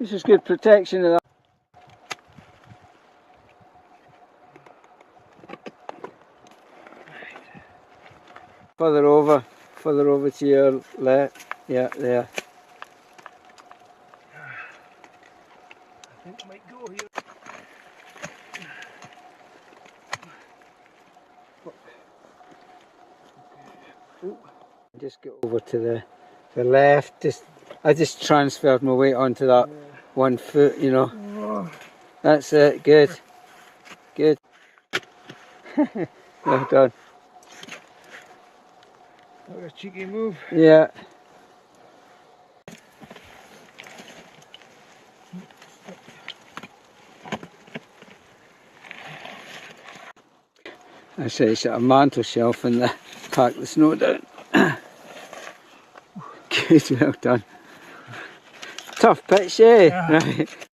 This is good protection of that. Further over to your left. Yeah, there. I think I might go here. Just get over to the left. I just transferred my weight onto that 1 foot, you know. Oh. That's it. Good. Good. Well done. That was a cheeky move. Yeah. I say it's a mantle shelf and pack the snow down. Good, well done. Tough pitch, eh? Yeah. Right.